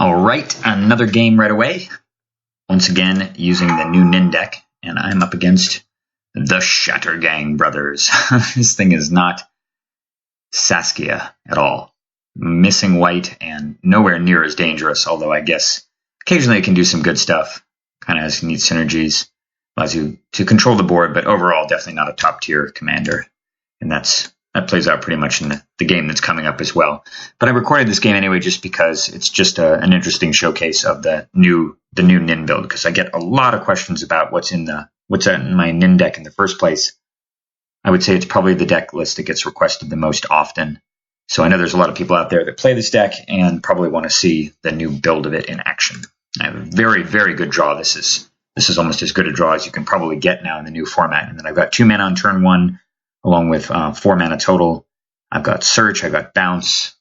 All right, another game right away. Once again, using the new Nin deck, and I'm up against the Shattergang brothers. This thing is not Saskia at all. Missing white and nowhere near as dangerous, although I guess occasionally it can do some good stuff. Kind of has neat synergies, allows you to control the board, but overall definitely not a top tier commander. And that plays out pretty much in the game that's coming up as well. But I recorded this game anyway just because it's just an interesting showcase of the new Nin build, because I get a lot of questions about what's in my Nin deck in the first place. I would say it's probably the deck list that gets requested the most often. So I know there's a lot of people out there that play this deck and probably want to see the new build of it in action. I have a very, very good draw. This is almost as good a draw as you can probably get now in the new format. And then I've got 2 mana on turn 1, along with 4 mana total. I've got Search, I've got Bounce,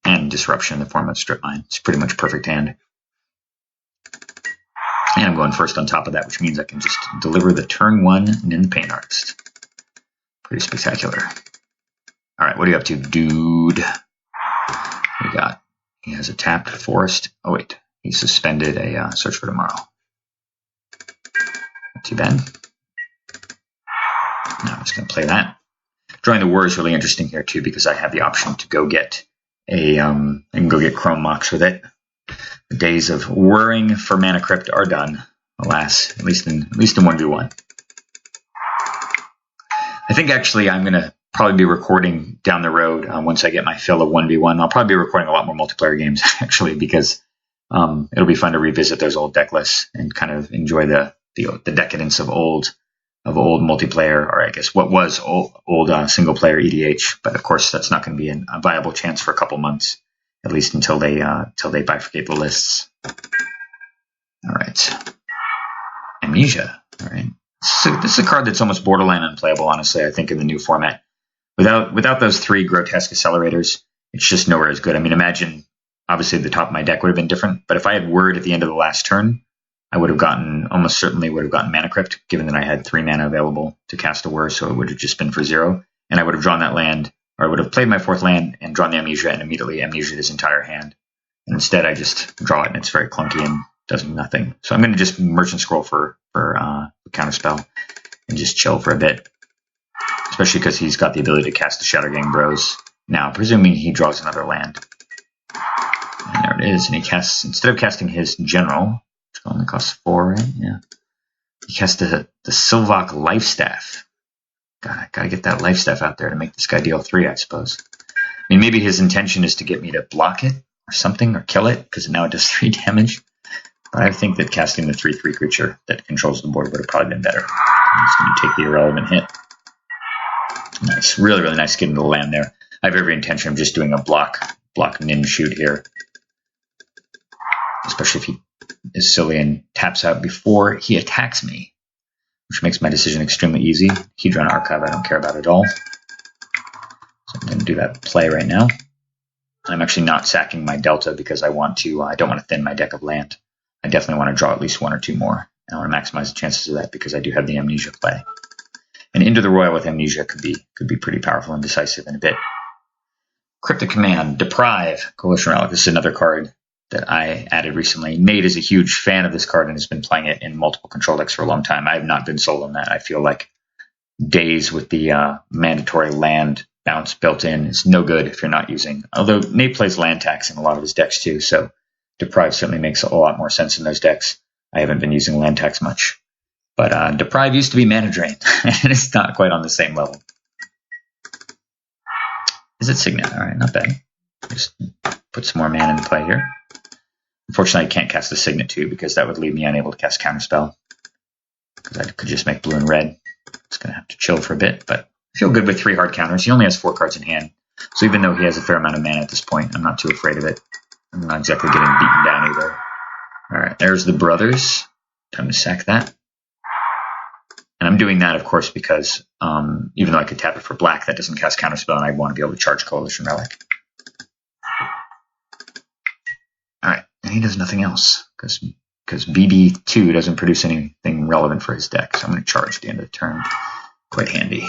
and Disruption in the form of Strip Mine. It's a pretty much perfect hand. And I'm going first on top of that, which means I can just deliver the turn 1 Nin Pain Artist. Pretty spectacular. All right, what are you up to, dude? He has a tapped Forest. Oh, wait. He suspended a Search for Tomorrow. Not too bad. Now I'm just going to play that. Drawing the Whir is really interesting here, too, because I have the option to go get Chrome Mox with it. The days of whirring for Mana Crypt are done, alas, at least in 1v1. I think actually I'm going to probably be recording down the road once I get my fill of 1v1. I'll probably be recording a lot more multiplayer games, actually, because it'll be fun to revisit those old deck lists and kind of enjoy the decadence of old multiplayer, or I guess what was old single player EDH. But of course, that's not going to be a viable chance for a couple months, at least until they bifurcate the lists. All right, Amnesia. All right, so this is a card that's almost borderline unplayable, honestly. I think in the new format, without those 3 grotesque accelerators, it's just nowhere as good. I mean, imagine obviously the top of my deck would have been different, but if I had Word at the end of the last turn, I almost certainly would have gotten Mana Crypt, given that I had 3 mana available to cast a Whir, so it would have just been for 0. And I would have drawn that land, or I would have played my 4th land and drawn the Amnesia and immediately Amnesia this entire hand. And instead, I just draw it, and it's very clunky and does nothing. So I'm going to just Merchant Scroll for Counterspell and just chill for a bit, especially because he's got the ability to cast the Shattergang Bros now, presuming he draws another land. And there it is, and he casts, instead of casting his General, which only costs 4, right? Yeah. He casts the Sylvok Lifestaff. Gotta get that Lifestaff out there to make this guy deal 3, I suppose. I mean, maybe his intention is to get me to block it or something, or kill it, because now it does 3 damage. But I think that casting the 3/3 creature that controls the board would have probably been better. I'm just going to take the irrelevant hit. Nice. Really, really nice getting the land there. I have every intention of just doing a block Nin shoot here. Especially if he is silly and taps out before he attacks me, which makes my decision extremely easy. Hedron Archive I don't care about at all. So I'm going to do that play right now. I'm actually not sacking my Delta because I don't want to thin my deck of land. I definitely want to draw at least 1 or 2 more. I want to maximize the chances of that because I do have the Amnesia play. And Into the Royal with Amnesia could be pretty powerful and decisive in a bit. Cryptic Command, Deprive, Coalition Relic. This is another card that I added recently. Nate is a huge fan of this card and has been playing it in multiple control decks for a long time. I have not been sold on that. I feel like days with the mandatory land bounce built in is no good if you're not using. Although Nate plays land tax in a lot of his decks too, so Deprive certainly makes a lot more sense in those decks. I haven't been using land tax much. But Deprive used to be mana drain, and it's not quite on the same level. Is it Signet? All right, not bad. Just put some more mana in play here. Unfortunately, I can't cast the Signet too, because that would leave me unable to cast Counterspell. Because I could just make blue and red. It's going to have to chill for a bit, but I feel good with 3 hard counters. He only has 4 cards in hand, so even though he has a fair amount of mana at this point, I'm not too afraid of it. I'm not exactly getting beaten down either. All right, there's the Brothers. Time to sack that. And I'm doing that, of course, because even though I could tap it for black, that doesn't cast Counterspell, and I want to be able to charge Coalition Relic. All right, and he does nothing else, because BB2 doesn't produce anything relevant for his deck, so I'm going to charge at the end of the turn. Quite handy.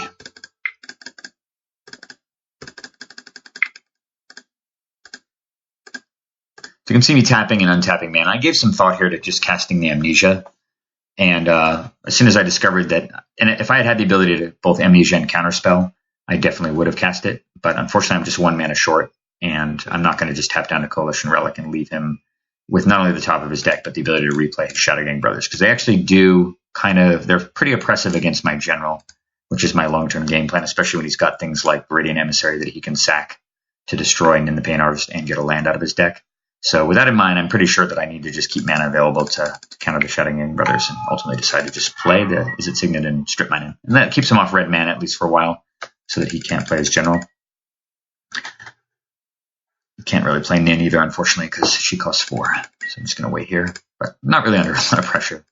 you can see me tapping and untapping mana. I gave some thought here to just casting the Amnesia. And as soon as I discovered that, and if I had had the ability to both Amnesia and Counterspell, I definitely would have cast it. But unfortunately, I'm just 1 mana short, and I'm not going to just tap down a Coalition Relic and leave him with not only the top of his deck, but the ability to replay Shattergang Brothers. Because they actually do they're pretty oppressive against my General, which is my long-term game plan, especially when he's got things like Viridian Emissary that he can sack to destroy and in the Pain Harvest and get a land out of his deck. So with that in mind, I'm pretty sure that I need to just keep mana available to counter the Shattergang Brothers, and ultimately decide to just play the Is It Signet and strip mine in. And that keeps him off red mana, at least for a while, so that he can't play his General. He can't really play Nin either, unfortunately, because she costs 4. So I'm just going to wait here, but I'm not really under a lot of pressure.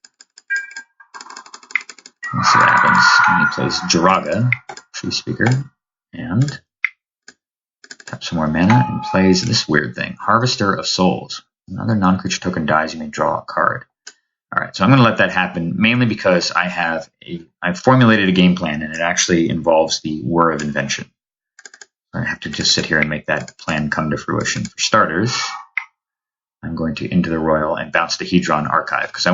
Let's see what happens. And he plays Jiraga, Tree Speaker, and taps some more mana and plays this weird thing, Harvester of Souls. Another non-creature token dies, you may draw a card. All right, so I'm going to let that happen, mainly because I've formulated a game plan, and it actually involves the Whir of Invention. I have to just sit here and make that plan come to fruition. For starters, I'm going to Into the Royal and bounce the Hedron Archive, because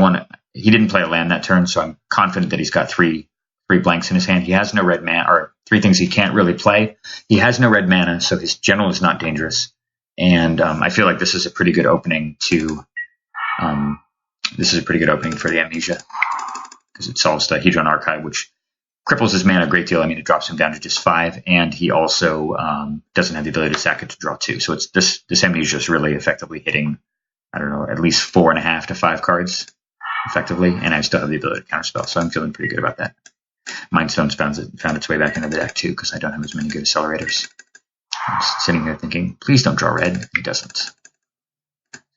he didn't play a land that turn, so I'm confident that he's got three blanks in his hand. He has no red mana, or 3 things he can't really play. He has no red mana, so his General is not dangerous. And I feel like this is a pretty good opening for the Amnesia, because it solves the Hedron Archive, which cripples his mana a great deal. I mean, it drops him down to just 5, and he also doesn't have the ability to sack it to draw 2. So it's this Amnesia is really effectively hitting, I don't know, at least 4.5 to 5 cards effectively, and I still have the ability to counterspell, so I'm feeling pretty good about that. Mindstone's found its way back into the deck too, because I don't have as many good accelerators. I'm just sitting here thinking, please don't draw red. He doesn't.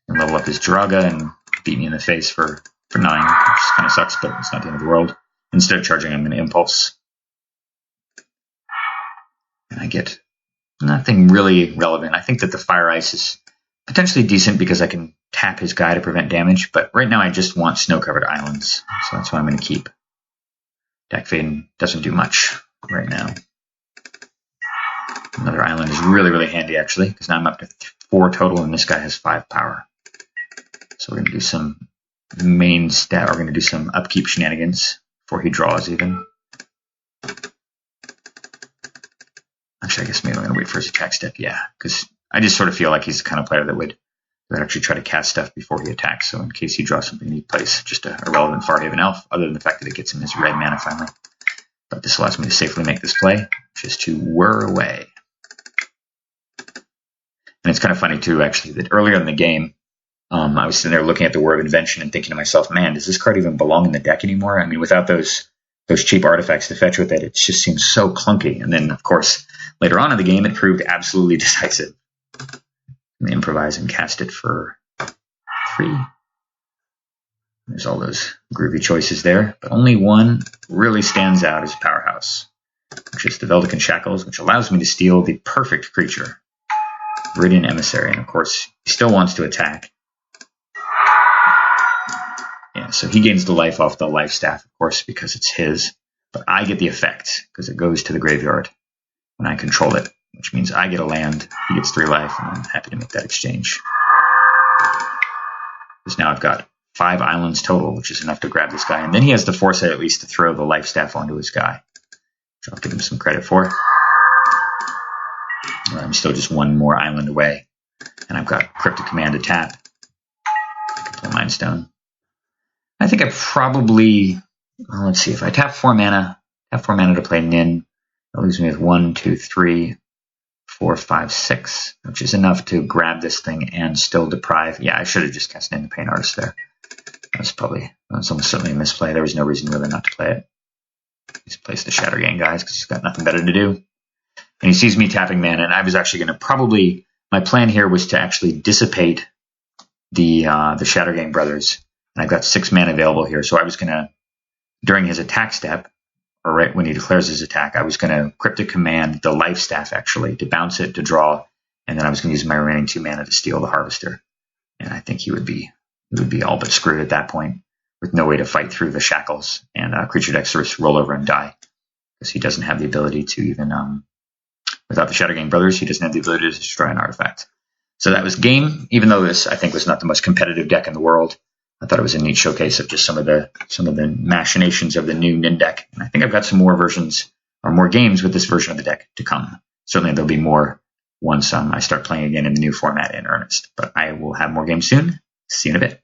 And level up his Jiraga and beat me in the face for 9, which kind of sucks, but it's not the end of the world. Instead of charging, I'm going to Impulse. And I get nothing really relevant. I think that the Fire Ice is potentially decent because I can tap his guy to prevent damage, but right now I just want snow-covered islands, so that's what I'm going to keep. Deck Fade doesn't do much right now. Another island is really, really handy, actually, because now I'm up to 4 total, and this guy has 5 power. So we're going to do some main stat, we're going to do some upkeep shenanigans before he draws even. Actually, I guess maybe I'm going to wait for his attack step, yeah, because I just sort of feel like he's the kind of player that would actually try to cast stuff before he attacks, so in case he draws something, he plays just a relevant Farhaven Elf, other than the fact that it gets him his red mana finally. But this allows me to safely make this play, which is to whir away. And it's kind of funny, too, actually, that earlier in the game, I was sitting there looking at the Whir of Invention and thinking to myself, man, does this card even belong in the deck anymore? I mean, without those cheap artifacts to fetch with it, it just seems so clunky. And then, of course, later on in the game, it proved absolutely decisive. And improvise and cast it for 3. There's all those groovy choices there, but only one really stands out as a powerhouse, which is the Veldican Shackles, which allows me to steal the perfect creature, Viridian Emissary, and of course, he still wants to attack. Yeah, so he gains the life off the life staff, of course, because it's his, but I get the effect, because it goes to the graveyard when I control it, which means I get a land, he gets 3 life, and I'm happy to make that exchange. Because now I've got 5 islands total, which is enough to grab this guy, and then he has the foresight at least to throw the life staff onto his guy, which I'll give him some credit for. I'm still just 1 more island away, and I've got Cryptic Command to tap. I can play Mind Stone. I think I probably, well, let's see, if I tap 4 mana to play Nin, that leaves me with 1, 2, 3, 4, 5, 6, which is enough to grab this thing and still deprive. Yeah, I should have just cast Nin the Pain Artist there. That's almost certainly a misplay. There was no reason really not to play it. Just place the Shattergang guys because he's got nothing better to do. And he sees me tapping mana, and I was actually going to my plan here was to actually dissipate the Shattergang Brothers. And I've got 6 mana available here, so I was going to, during his attack step, or right when he declares his attack, I was going to Cryptic Command the life staff, actually, to bounce it, to draw, and then I was going to use my remaining 2 mana to steal the Harvester. And I think he would be all but screwed at that point, with no way to fight through the shackles, and creature decks roll over and die, because he doesn't have the ability to even, without the Shattergang Brothers, he doesn't have the ability to destroy an artifact. So that was Game, even though this I think was not the most competitive deck in the world. I thought it was a neat showcase of just some of the machinations of the new Nin deck. And I think I've got some more versions or more games with this version of the deck to come. Certainly there'll be more once I start playing again in the new format in earnest. But I will have more games soon. See you in a bit.